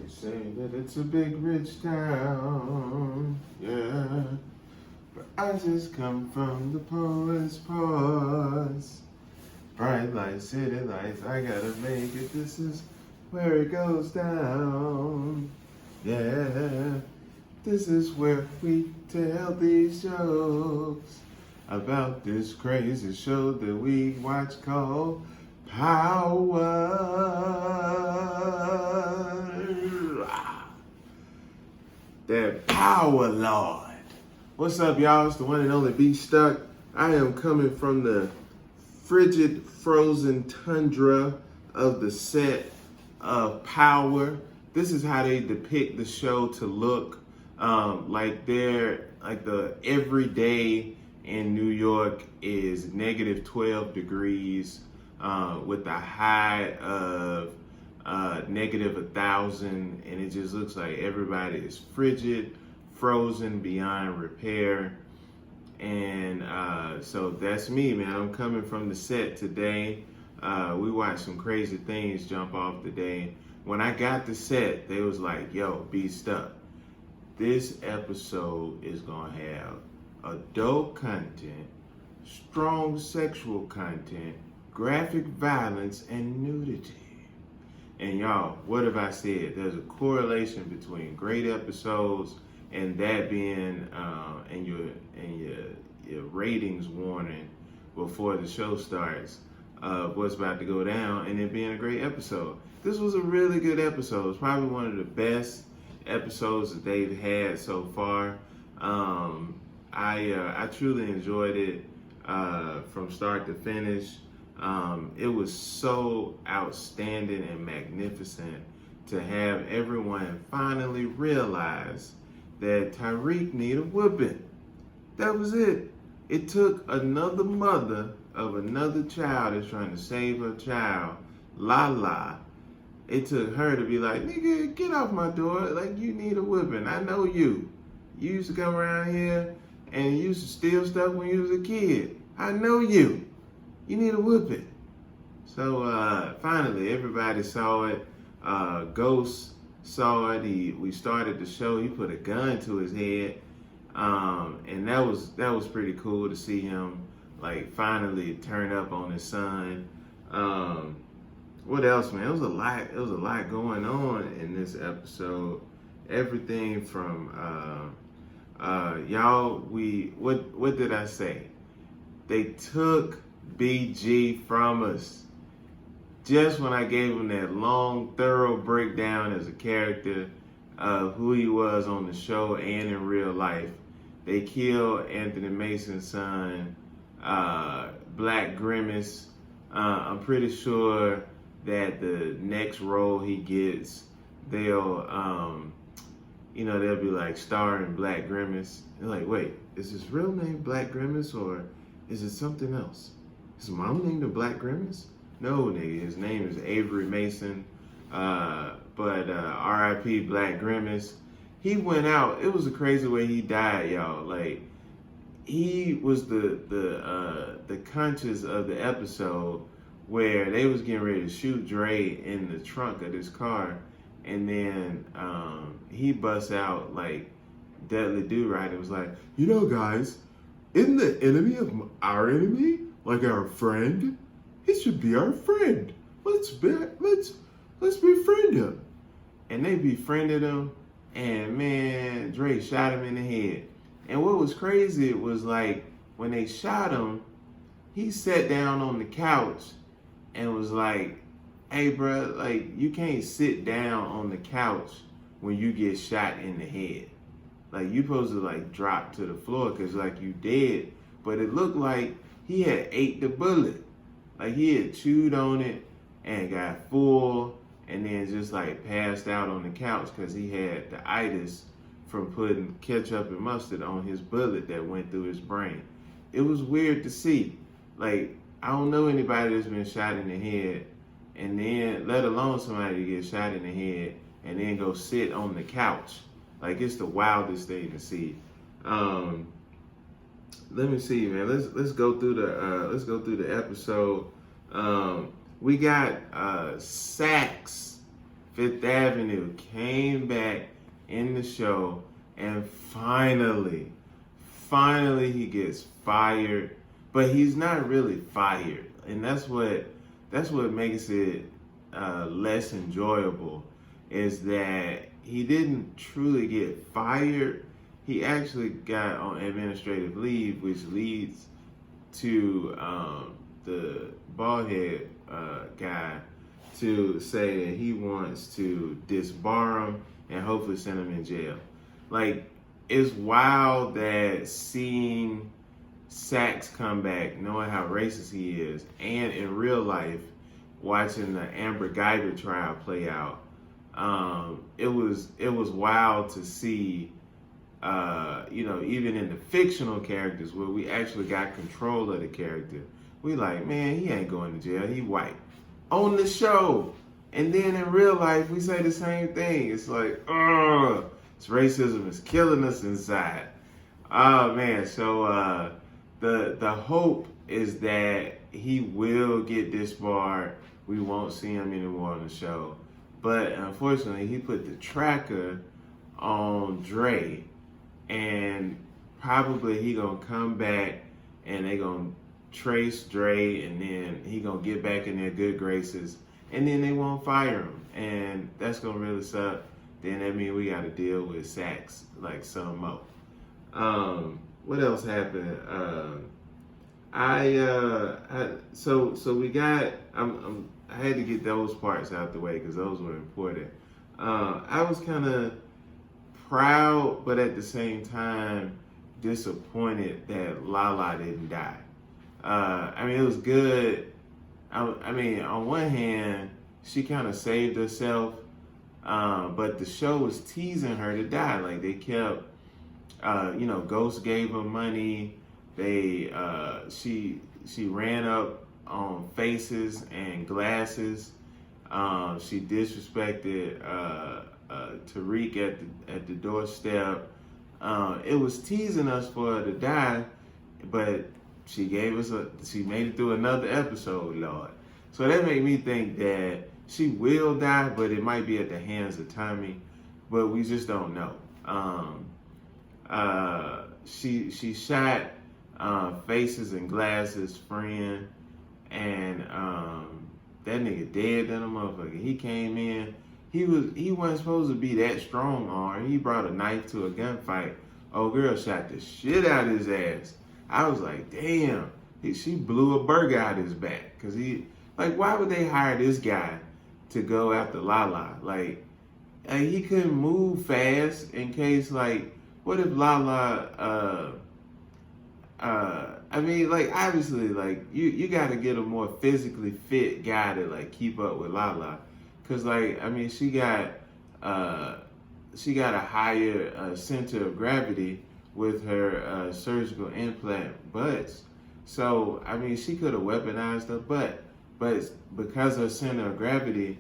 They say that it's a big rich town, yeah. But I just come from the poet's pause. Bright lights, city lights, I gotta make it. This is where it goes down, yeah. This is where we tell these jokes about this crazy show that we watch called Power. That Power Lord. What's up, y'all? It's the one and only Be Stuck. I am coming from the frigid, frozen tundra of the set of Power. This is how they depict the show to look. Like the everyday in New York is negative 12 degrees with a high of negative 1,000, and it just looks like everybody is frigid, frozen beyond repair. And so that's me, man. I'm coming from the set today. We watched some crazy things jump off today. When I got the set, they was like, yo, Be Stuck. This episode is gonna have adult content, strong sexual content, graphic violence, and nudity. And y'all, what have I said? There's a correlation between great episodes and that being and your ratings warning before the show starts of what's about to go down, and it being a great episode. This was a really good episode. It's probably one of the best episodes that they've had so far. I truly enjoyed it from start to finish. It was so outstanding and magnificent to have everyone finally realize that Tyreek needed a whooping. That was it. It took another mother of another child that's trying to save her child, Lala. It took her to be like, nigga, get off my door. Like, you need a whipping. I know you. You used to come around here and you used to steal stuff when you was a kid. I know you. You need a whipping. So finally, everybody saw it. Ghost saw it. We started the show. He put a gun to his head. And that was pretty cool to see him like finally turn up on his son. What else, man? It was a lot going on in this episode. Everything from what did I say? They took BG from us. Just when I gave him that long, thorough breakdown as a character of who he was on the show and in real life, they killed Anthony Mason's son, Black Grimace. I'm pretty sure that the next role he gets, they'll be like starring Black Grimace. They're like, wait, is his real name Black Grimace or is it something else? His mom named him Black Grimace? No, nigga, his name is Avery Mason. But R.I.P. Black Grimace. He went out. It was a crazy way he died, y'all. Like, he was the conscience of the episode where they was getting ready to shoot Dre in the trunk of this car, and then he busts out like Deadly Do-Right. It was like, you know, guys, isn't the enemy of our enemy like our friend? He should be our friend. Let's befriend him. And they befriended him, and man, Dre shot him in the head. And what was crazy was like when they shot him, he sat down on the couch and was like, hey, bro, like, you can't sit down on the couch when you get shot in the head. Like, you supposed to, like, drop to the floor because, like, you dead. But it looked like he had ate the bullet. Like, he had chewed on it and got full and then just, like, passed out on the couch because he had the itis from putting ketchup and mustard on his bullet that went through his brain. It was weird to see. Like, I don't know anybody that's been shot in the head and then, let alone somebody get shot in the head and then go sit on the couch. Like, it's the wildest thing to see. Let me see, man. Let's go through the episode. We got Sax Fifth Avenue came back in the show, and finally he gets fired, but he's not really fired, and that's what makes it less enjoyable, is that he didn't truly get fired. He actually got on administrative leave, which leads to the baldhead guy to say that he wants to disbar him and hopefully send him in jail. Like, it's wild that seeing Saxe come back, knowing how racist he is, and in real life, watching the Amber Guyger trial play out, it was wild to see, even in the fictional characters where we actually got control of the character. We like, man, he ain't going to jail, he white. On the show. And then in real life, we say the same thing. It's like, this racism is killing us inside. Oh, man. So the hope is that he will get disbarred. We won't see him anymore on the show. But unfortunately, he put the tracker on Dre. And probably he going to come back and they going to trace Dre, and then he gonna get back in their good graces, and then they won't fire him, and that's gonna really suck. Then that means we gotta deal with Saxe like some more. What else happened? So we got. I had to get those parts out the way because those were important. I was kind of proud, but at the same time disappointed that Lala didn't die. It was good. On one hand, she kind of saved herself, but the show was teasing her to die. Like, they kept, Ghost gave her money. She ran up on faces and glasses. She disrespected Tariq at the doorstep. It was teasing us for her to die, but she made it through another episode, Lord. So that made me think that she will die, but it might be at the hands of Tommy, but we just don't know. She shot Faces and Glasses' friend, and that nigga dead than a motherfucker. He came in, he wasn't supposed to be that strong arm. He brought a knife to a gunfight. Old girl shot the shit out of his ass. I was like, damn, she blew a burger out his back. Cause why would they hire this guy to go after Lala? Like, he couldn't move fast in case, what if Lala, obviously, you gotta get a more physically fit guy to, keep up with Lala. Cause, she got a higher center of gravity with her surgical implant butts. So, she could have weaponized her butt. But because her center of gravity,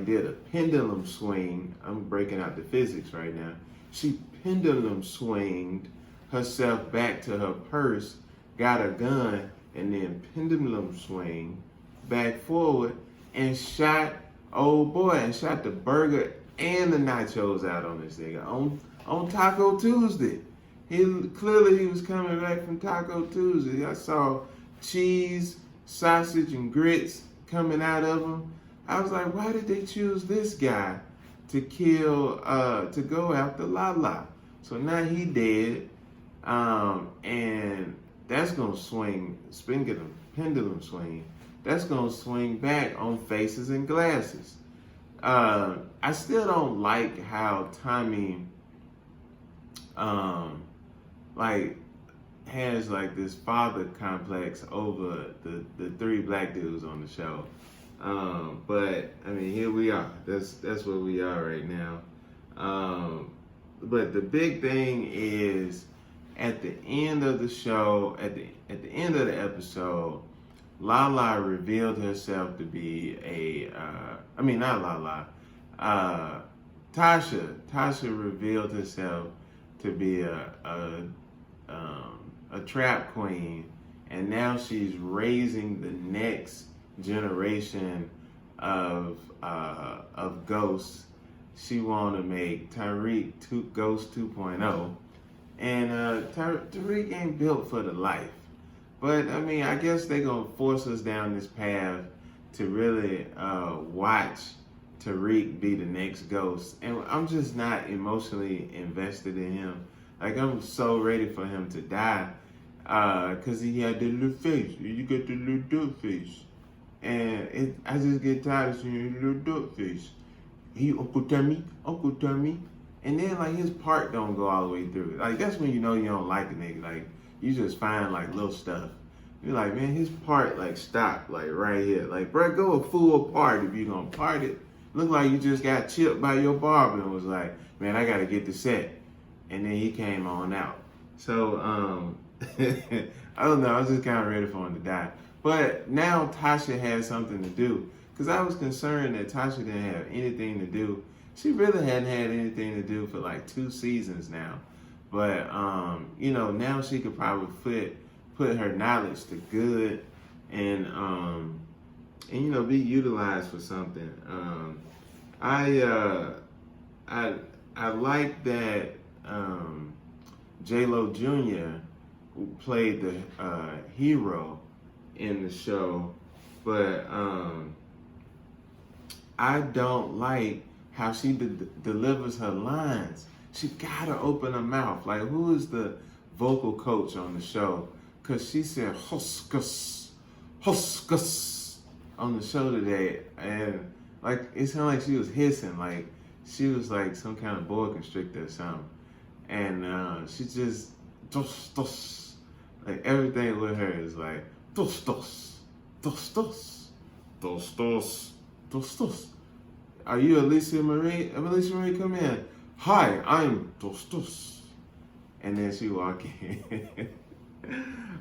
did a pendulum swing, I'm breaking out the physics right now. She pendulum swinged herself back to her purse, got a gun, and then pendulum swing back forward and shot the burger and the nachos out on this nigga on Taco Tuesday. He was coming back from Taco Tuesday. I saw cheese, sausage, and grits coming out of him. I was like, why did they choose this guy to kill, to go after Lala? So now he dead, and that's gonna swing. Speaking of pendulum swing, that's gonna swing back on Faces and Glasses. I still don't like how Tommy, has this father complex over the three black dudes on the show. But here we are. That's where we are right now. But the big thing is, at the end of the show, at the end of the episode, Lala revealed herself to be not Lala. Tasha revealed herself to be a trap queen, and now she's raising the next generation of Ghost. She want to make Tariq Ghost 2.0, and Tariq ain't built for the life. But I mean, I guess they gonna force us down this path to really watch Tariq be the next Ghost, and I'm just not emotionally invested in him. Like, I'm so ready for him to die, cause he had the little face. You get the little duck face, and I just get tired of seeing the little duck face. He Uncle Tommy, and then like his part don't go all the way through. Like, that's when you know you don't like a nigga. Like, you just find like little stuff. You're like, man, his part like stopped like right here. Like, bro, go a full part if you gonna part it. Look like you just got chipped by your barber and was like, man, I gotta get the set. And then he came on out. So, I don't know, I was just kind of ready for him to die. But now Tasha has something to do. Because I was concerned that Tasha didn't have anything to do. She really hadn't had anything to do for like 2 seasons now. But, you know, now she could probably put her knowledge to good and you know, be utilized for something. I like that J-Lo Jr. played the hero in the show, but I don't like how she delivers her lines. She gotta open her mouth. Like, who is the vocal coach on the show? Cause she said huskus, huskus on the show today, and like it sounded like she was hissing, like she was like some kind of boa constrictor or something. And she just dos dos, like everything with her is like dos dos, dos dos, dos dos, dos dos. Are you Alicia Marie? Alicia Marie, come in. Hi, I'm dos dos. And then she walk in.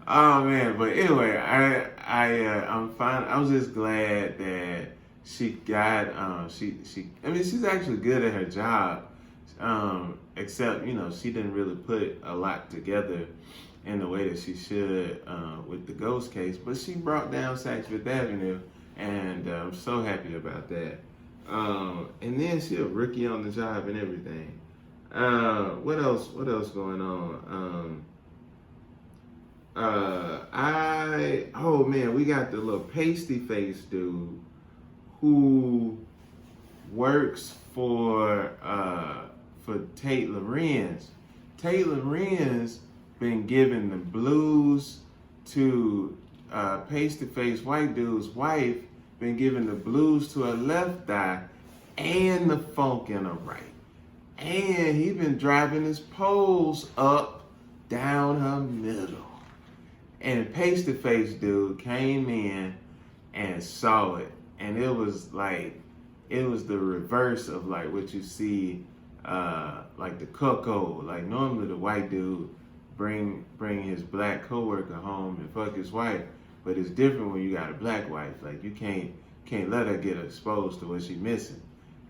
Oh man, but anyway, I'm fine. I was just glad that she got I mean, she's actually good at her job, except, you know, she didn't really put a lot together in the way that she should with the Ghost case, but she brought down Saks Fifth Avenue, and I'm so happy about that. And then she a rookie on the job and everything. What else going on? Oh man, we got the little pasty face dude who works for Tate Lorenz. Tate Lorenz been giving the blues to pasty face white dude's wife, been giving the blues to her left thigh and the funk in her right. And he been driving his poles up, down her middle. And pasty face dude came in and saw it. And it was the reverse of like what you see like the cuckold. Like normally the white dude bring his black coworker home and fuck his wife. But it's different when you got a black wife. Like you can't let her get exposed to what she missing.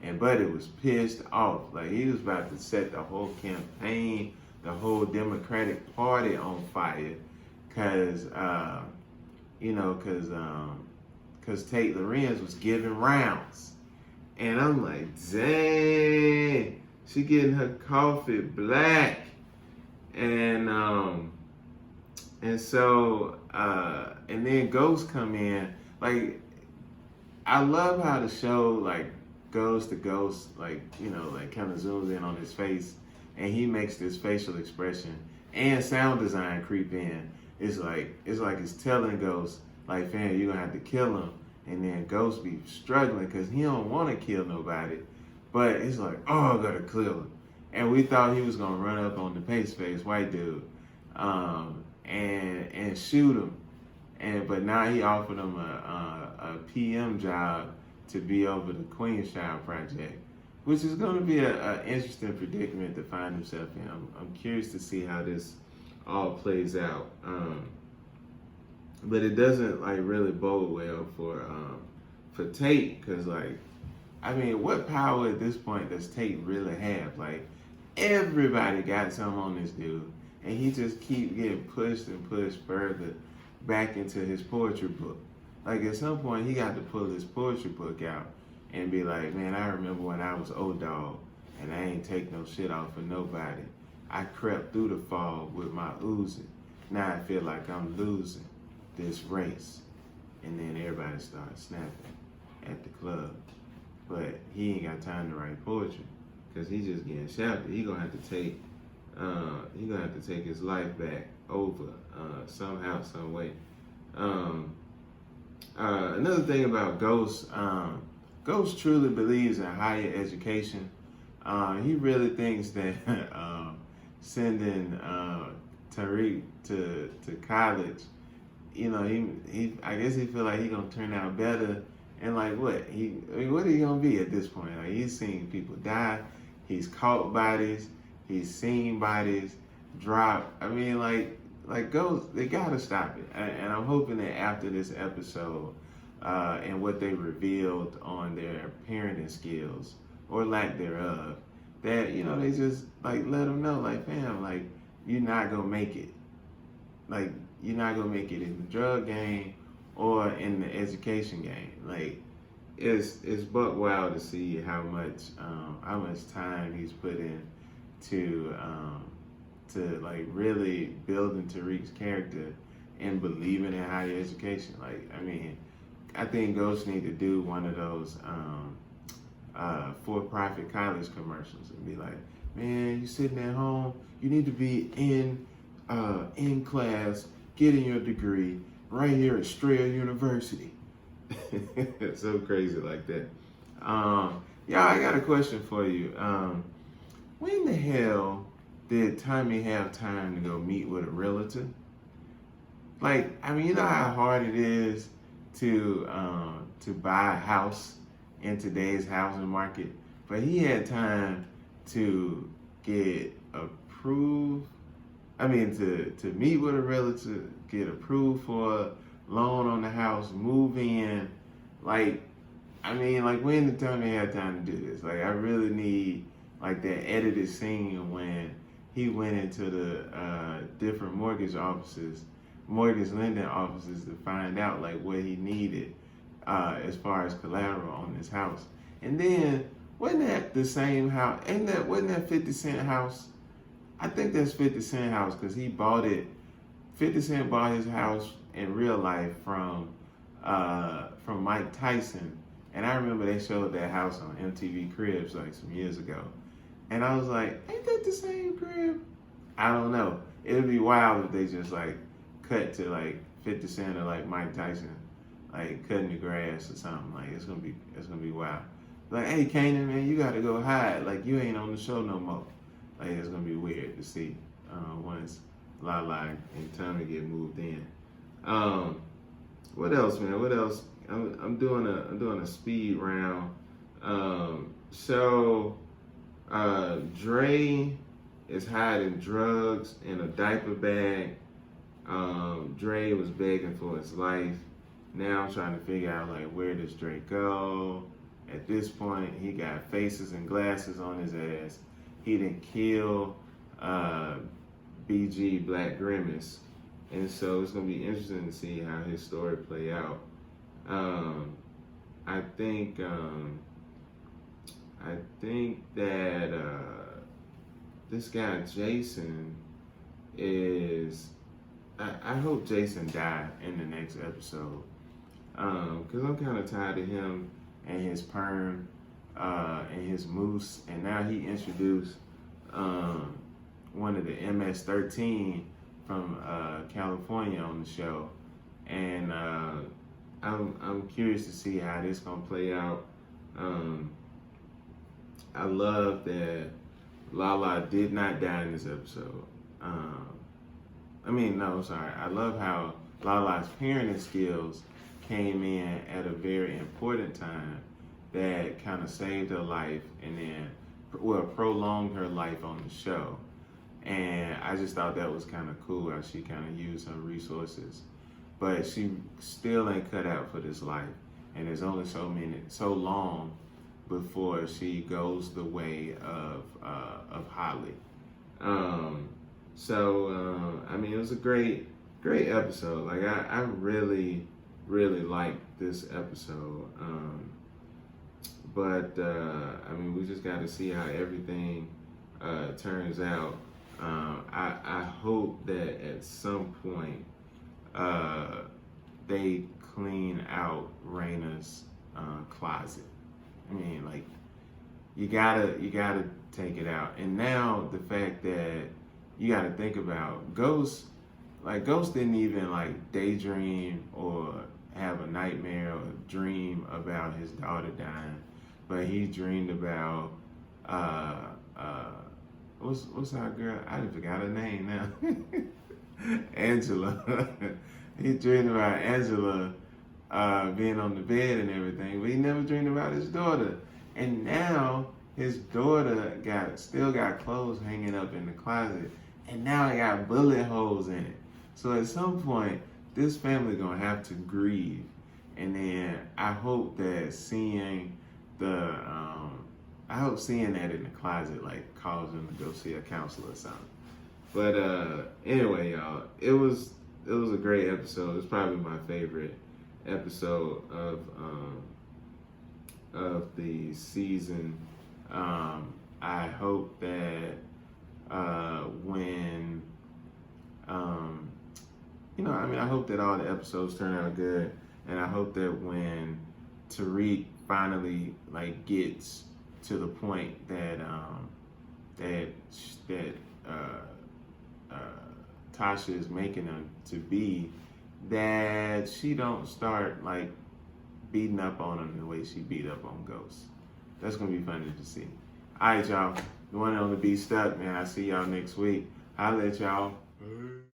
And Buddy was pissed off. Like he was about to set the whole campaign, the whole Democratic Party on fire. Cause Tate Lorenz was giving rounds. And I'm like, dang, she getting her coffee black. And then Ghost come in. Like, I love how the show like goes to Ghost, like, you know, like kind of zooms in on his face, and he makes this facial expression and sound design creep in. It's like it's telling Ghost, like, fam, you're gonna have to kill him. And then Ghost be struggling because he don't want to kill nobody, but it's like, oh, I gotta kill him. And we thought he was gonna run up on the paste face white dude, and shoot him. But now he offered him a PM job to be over the Queenstown project, which is going to be an interesting predicament to find himself in. I'm curious to see how this all plays out. But it doesn't like really bode well for Tate, because like, I mean, what power at this point does Tate really have? Like, everybody got something on this dude, and he just keep getting pushed and pushed further back into his poetry book. Like at some point, he got to pull his poetry book out and be like, man, I remember when I was old dog and I ain't take no shit off of nobody. I crept through the fog with my Uzi. Now I feel like I'm losing this race. And then everybody started snapping at the club. But he ain't got time to write poetry because he just getting shafted. He gonna have to take his life back over somehow, some way. Another thing about Ghost, Ghost truly believes in higher education. He really thinks that sending Tariq to college, you know, he I guess he feel like he gonna turn out better. And like what? What are you gonna be at this point? Like he's seen people die, he's caught bodies, he's seen bodies drop. I mean, like Ghost, they gotta stop it. And I'm hoping that after this episode and what they revealed on their parenting skills or lack thereof, that they just like let them know, like, fam, like you're not gonna make it. Like you're not gonna make it in the drug game or in the education game. Like it's buck wild to see how much time he's put in to like really building Tariq's character and believing in higher education. Like, I mean, I think Ghost need to do one of those for-profit college commercials and be like, man, you sitting at home, you need to be in class, getting your degree right here at Strayer University. It's so crazy like that. Yeah, I got a question for you. When the hell did Tommy have time to go meet with a realtor? Like, I mean, you know how hard it is to buy a house in today's housing market, but he had time to get approved. I mean, to meet with a realtor, get approved for a loan on the house, move in. Like, I mean, like when did Tommy have time to do this? Like, I really need like that edited scene when he went into the different mortgage lending offices to find out like what he needed as far as collateral on this house. And then wasn't that the same house? Wasn't that 50 Cent house? I think that's 50 Cent house because he bought it. 50 Cent bought his house in real life from Mike Tyson. And I remember they showed that house on MTV Cribs like some years ago. And I was like, ain't that the same crib? I don't know. It'd be wild if they just like cut to like 50 Cent or like Mike Tyson, like cutting the grass or something. Like it's gonna be wild. Like, hey Kanan, man, you gotta go hide. Like you ain't on the show no more. Like it's gonna be weird to see once Lala and Tommy get moved in. What else, man? What else? I'm doing a speed round. So Dre is hiding drugs in a diaper bag. Dre was begging for his life. Now I'm trying to figure out like where does Dre go? At this point, he got faces and glasses on his ass. He didn't kill BG Black Grimace, and so it's gonna be interesting to see how his story play out. I think that this guy Jason is. I hope Jason died in the next episode, because I'm kind of tired of him and his perm and his moose, and now he introduced one of the MS-13 from California on the show, and I'm curious to see how this gonna play out. I love that Lala did not die in this episode. I love how Lala's parenting skills came in at a very important time that kind of saved her life and then, prolonged her life on the show. And I just thought that was kind of cool how she kind of used her resources. But she still ain't cut out for this life. And there's only so long before she goes the way of Holly. It was a great episode. Like I really really liked this episode. But I mean, we just got to see how everything turns out. I hope that at some point they clean out Raina's closet. I mean, like you gotta take it out. And now the fact that you gotta think about Ghost, like Ghost didn't even like daydream or have a nightmare or dream about his daughter dying, but he dreamed about uh uh what's our girl? I done forgot her name now. Angela. He dreamed about Angela being on the bed and everything, but he never dreamed about his daughter. And now his daughter still got clothes hanging up in the closet, and now it got bullet holes in it. So at some point, this family gonna have to grieve. And then I hope that seeing that in the closet like cause them to go see a counselor or something. But anyway, y'all, it was a great episode. It's probably my favorite episode of the season. I hope that when I hope that all the episodes turn out good, and I hope that when Tariq finally like gets to the point that Tasha is making him to be, that she don't start like beating up on him the way she beat up on Ghost. That's gonna be funny to see. All right, y'all. The one on the Be Stuck, man. I see y'all next week. I'll let y'all.